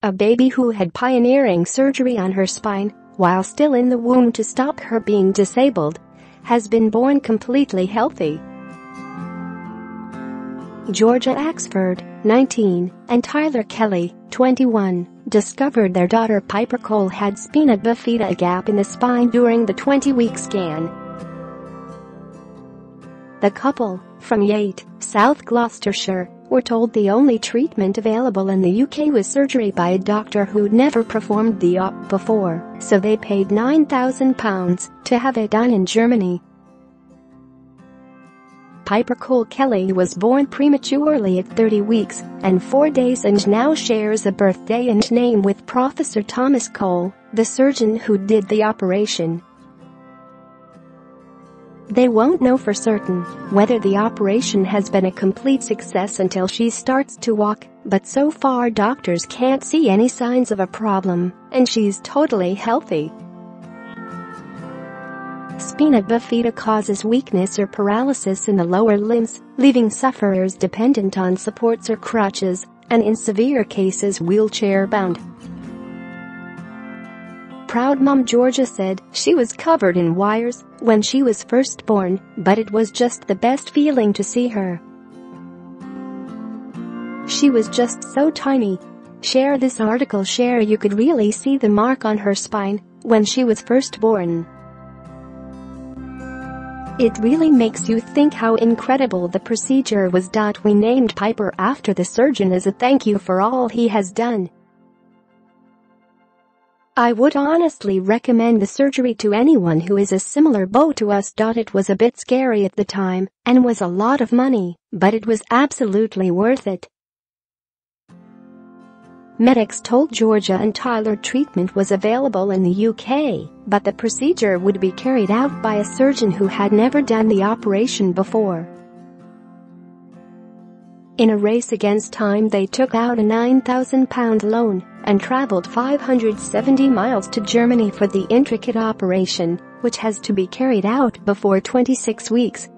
a baby who had pioneering surgery on her spine while still in the womb to stop her being disabled, has been born completely healthy. Georgia Axford, 19, and Tyler Kelly, 21, discovered their daughter Piper Cole had spina bifida, a gap in the spine, during the 20-week scan. The couple, from Yate, South Gloucestershire, were told the only treatment available in the UK was surgery by a doctor who'd never performed the op before, so they paid £9,000 to have it done in Germany. Piper Cole Kelly was born prematurely at 30 weeks and 4 days and now shares a birthday and name with Professor Thomas Cole, the surgeon who did the operation. They won't know for certain whether the operation has been a complete success until she starts to walk, but so far doctors can't see any signs of a problem, and she's totally healthy. Spina bifida causes weakness or paralysis in the lower limbs, leaving sufferers dependent on supports or crutches, and in severe cases wheelchair-bound. Proud mom Georgia said she was covered in wires when she was first born, but it was just the best feeling to see her. She was just so tiny. Share this article. Share you could really see the mark on her spine when she was first born. It really makes you think how incredible the procedure was. We named Piper after the surgeon as a thank you for all he has done. I would honestly recommend the surgery to anyone who is a similar boat to us. It was a bit scary at the time and was a lot of money, but it was absolutely worth it. Medics told Georgia and Tyler treatment was available in the UK, but the procedure would be carried out by a surgeon who had never done the operation before. In a race against time, they took out a £9,000 loan and travelled 570 miles to Germany for the intricate operation, which has to be carried out before 26 weeks.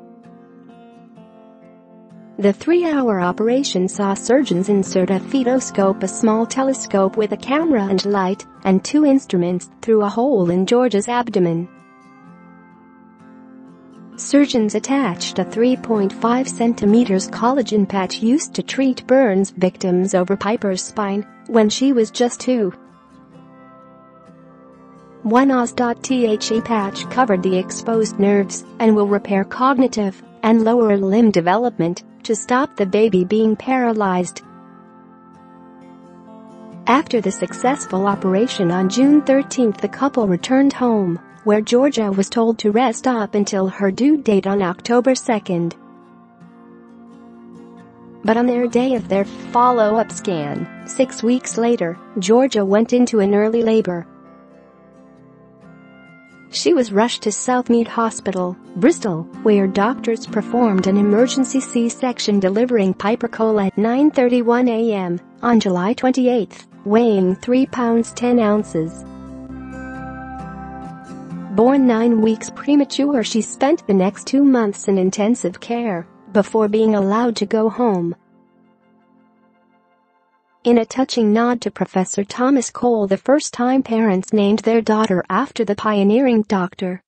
The 3-hour operation saw surgeons insert a fetoscope, a small telescope with a camera and light, and 2 instruments through a hole in Georgia's abdomen. Surgeons attached a 3.5 centimeters collagen patch used to treat burns victims over Piper's spine when she was just 2. One Oz.The patch covered the exposed nerves and will repair cognitive and lower limb development to stop the baby being paralyzed. After the successful operation on June 13, the couple returned home, where Georgia was told to rest up until her due date on October 2. But on their day of their follow-up scan, 6 weeks later, Georgia went into an early labor. She was rushed to Southmead Hospital, Bristol, where doctors performed an emergency C-section, delivering Piper Cole at 9:31 a.m. on July 28, weighing 3 pounds 10 ounces. Born 9 weeks premature, she spent the next 2 months in intensive care before being allowed to go home. In a touching nod to Professor Thomas Cole, the first-time parents named their daughter after the pioneering doctor.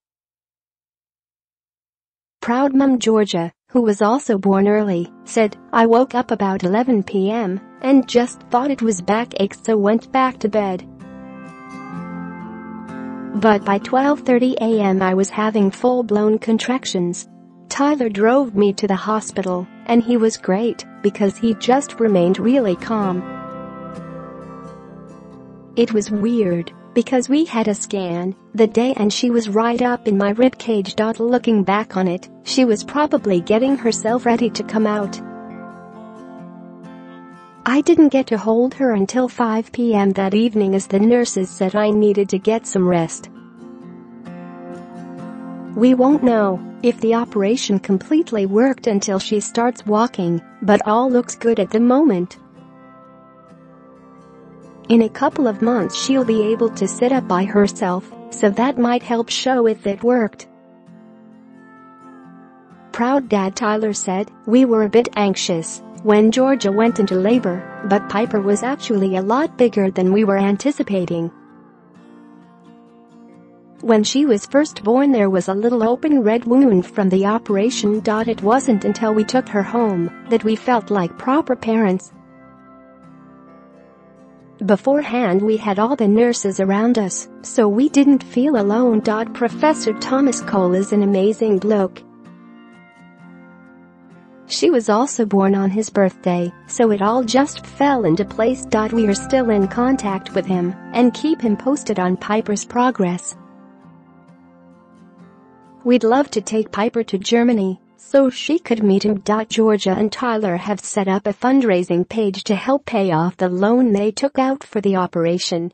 Proud mum Georgia, who was also born early, said, "I woke up about 11 p.m. and just thought it was backache, so went back to bed. But by 12:30 a.m. I was having full-blown contractions. Tyler drove me to the hospital, and he was great because he just remained really calm. It was weird because we had a scan the day and she was right up in my ribcage. Looking back on it, she was probably getting herself ready to come out. I didn't get to hold her until 5 p.m. that evening, as the nurses said I needed to get some rest. We won't know if the operation completely worked until she starts walking, but all looks good at the moment. In a couple of months she'll be able to sit up by herself, so that might help show if it worked." Proud dad Tyler said, "We were a bit anxious when Georgia went into labor, but Piper was actually a lot bigger than we were anticipating. When she was first born, there was a little open red wound from the operation. It wasn't until we took her home that we felt like proper parents. Beforehand, we had all the nurses around us, so we didn't feel alone. Professor Thomas Cole is an amazing bloke. She was also born on his birthday, so it all just fell into place. We are still in contact with him and keep him posted on Piper's progress. We'd love to take Piper to Germany so she could meet him. Georgia and Tyler have set up a fundraising page to help pay off the loan they took out for the operation.